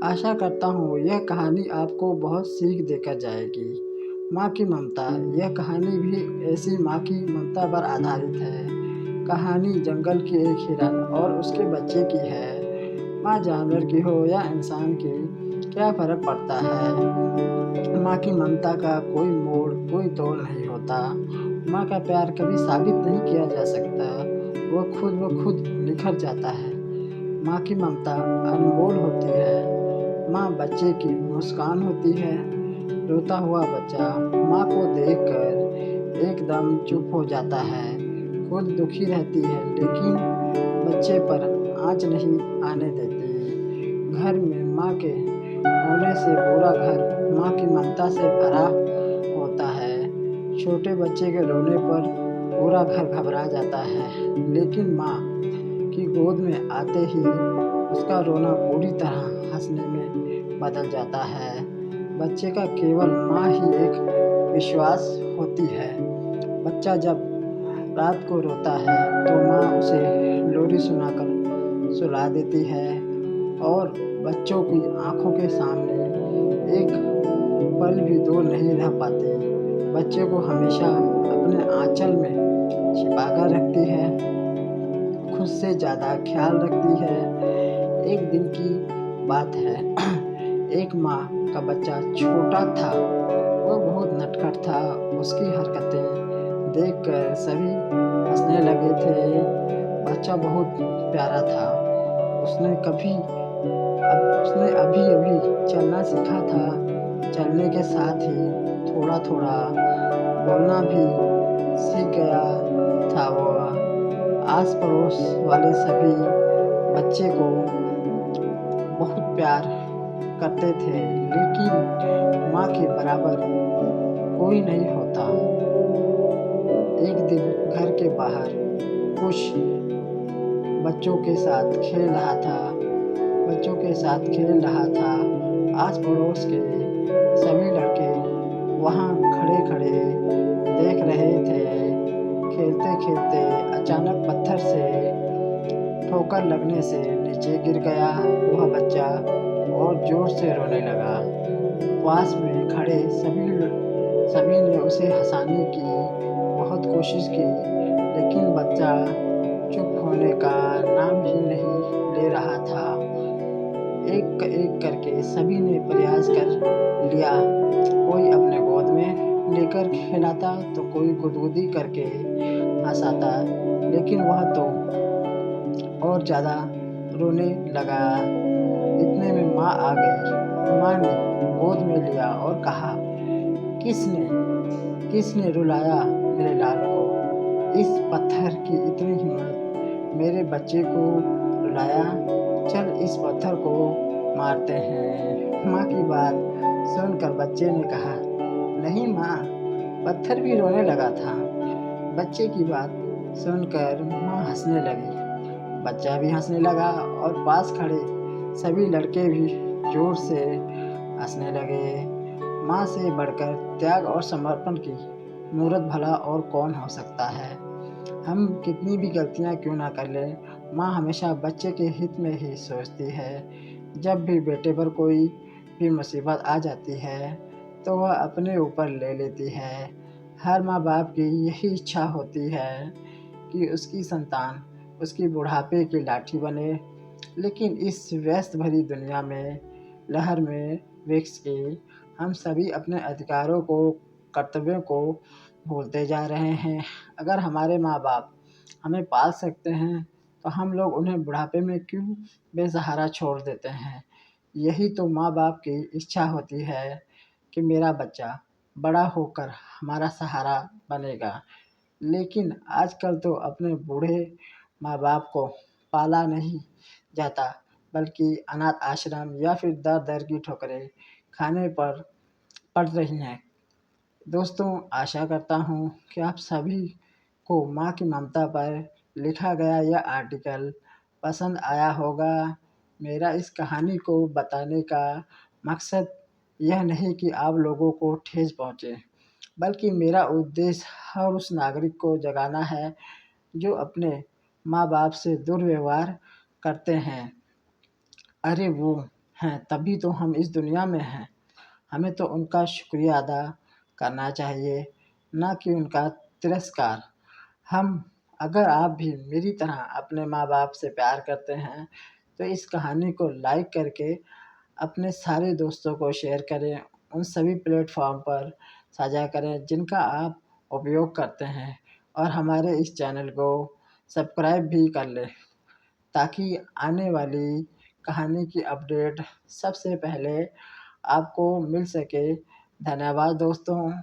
आशा करता हूँ यह कहानी आपको बहुत सीख देकर जाएगी। माँ की ममता। यह कहानी भी ऐसी माँ की ममता पर आधारित है। कहानी जंगल के एक हिरन और उसके बच्चे की है। माँ जानवर की हो या इंसान की, क्या फर्क पड़ता है। माँ की ममता का कोई मोड़, कोई तोड़ नहीं होता। माँ का प्यार कभी साबित नहीं किया जा सकता। वो खुद निखर जाता है। माँ की ममता अनमोल होती है। माँ बच्चे की मुस्कान होती है। रोता हुआ बच्चा माँ को देखकर एकदम चुप हो जाता है। खुद दुखी रहती है लेकिन बच्चे पर आँच नहीं आने देती। घर में माँ के होने से पूरा घर माँ की ममता से भरा होता है। छोटे बच्चे के रोने पर पूरा घर घबरा जाता है, लेकिन माँ की गोद में आते ही उसका रोना पूरी तरह हंसने में बदल जाता है। बच्चे का केवल माँ ही एक विश्वास होती है। बच्चा जब रात को रोता है तो माँ उसे लोरी सुनाकर सुला देती है और बच्चों की आंखों के सामने एक पल भी दूर नहीं रह पाती। बच्चे को हमेशा अपने आंचल में छिपाकर रखती है, खुद से ज़्यादा ख्याल रखती है। एक दिन की बात है। एक माँ का बच्चा छोटा था। वो बहुत नटखट था। उसकी हरकतें देखकर सभी हंसने लगे थे। बच्चा बहुत प्यारा था। उसने कभी उसने अभी-अभी चलना सीखा था। चलने के साथ ही थोड़ा-थोड़ा बोलना भी सीख गया था वो। आस-पड़ोस वाले सभी बच्चे को बहुत प्यार करते थे, लेकिन माँ के बराबर कोई नहीं होता। एक दिन घर के बाहर कुछ बच्चों के साथ खेल रहा था। आस-पड़ोस के सभी लड़के वहाँ खड़े-खड़े देख रहे थे। खेलते-खेलते अचानक पत्थर से ठोकर लगने से नीचे गिर गया वह बच्चा और ज़ोर से रोने लगा। पास में खड़े सभी ने उसे हँसाने की बहुत कोशिश की, लेकिन बच्चा चुप होने का नाम ही नहीं ले रहा था। एक करके सभी ने प्रयास कर लिया। कोई अपने गोद में लेकर खिलाता तो कोई गुदगुदी करके हँसाता, लेकिन वह तो और ज़्यादा रोने लगा। इतने में माँ आ गई। माँ ने गोद में लिया और कहा, किसने किसने रुलाया मेरे लाल को? इस पत्थर की इतनी हिम्मत, मेरे बच्चे को रुलाया। चल इस पत्थर को मारते हैं। माँ की बात सुनकर बच्चे ने कहा, नहीं माँ, पत्थर भी रोने लगा था। बच्चे की बात सुनकर माँ हंसने लगी। बच्चा भी हंसने लगा और पास खड़े सभी लड़के भी जोर से हंसने लगे। माँ से बढ़कर त्याग और समर्पण की मूरत भला और कौन हो सकता है। हम कितनी भी गलतियाँ क्यों ना कर लें, माँ हमेशा बच्चे के हित में ही सोचती है। जब भी बेटे पर कोई भी मुसीबत आ जाती है तो वह अपने ऊपर ले लेती है। हर माँ बाप की यही इच्छा होती है कि उसकी संतान उसकी बुढ़ापे की लाठी बने, लेकिन इस व्यस्त भरी दुनिया में, लहर में विक्स की, हम सभी अपने अधिकारों को, कर्तव्यों को भूलते जा रहे हैं। अगर हमारे माँ बाप हमें पाल सकते हैं तो हम लोग उन्हें बुढ़ापे में क्यों बेसहारा छोड़ देते हैं। यही तो माँ बाप की इच्छा होती है कि मेरा बच्चा बड़ा होकर हमारा सहारा बनेगा। लेकिन आजकल तो अपने बूढ़े माँ बाप को पाला नहीं जाता, बल्कि अनाथ आश्रम या फिर दर-दर की ठोकरें खाने पर पड़ रही हैं। दोस्तों, आशा करता हूँ कि आप सभी को माँ की ममता पर लिखा गया यह आर्टिकल पसंद आया होगा। मेरा इस कहानी को बताने का मकसद यह नहीं कि आप लोगों को ठेस पहुँचे, बल्कि मेरा उद्देश्य हर उस नागरिक को जगाना है जो अपने माँ बाप से दुर्व्यवहार करते हैं। अरे वो हैं तभी तो हम इस दुनिया में हैं। हमें तो उनका शुक्रिया अदा करना चाहिए, ना कि उनका तिरस्कार। हम अगर आप भी मेरी तरह अपने माँ-बाप से प्यार करते हैं, तो इस कहानी को लाइक करके अपने सारे दोस्तों को शेयर करें, उन सभी प्लेटफ़ॉर्म पर साझा करें जिनका आप उपयोग करते हैं, और हमारे इस चैनल को सब्सक्राइब भी कर लें, ताकि आने वाली कहानी की अपडेट सबसे पहले आपको मिल सके। धन्यवाद दोस्तों।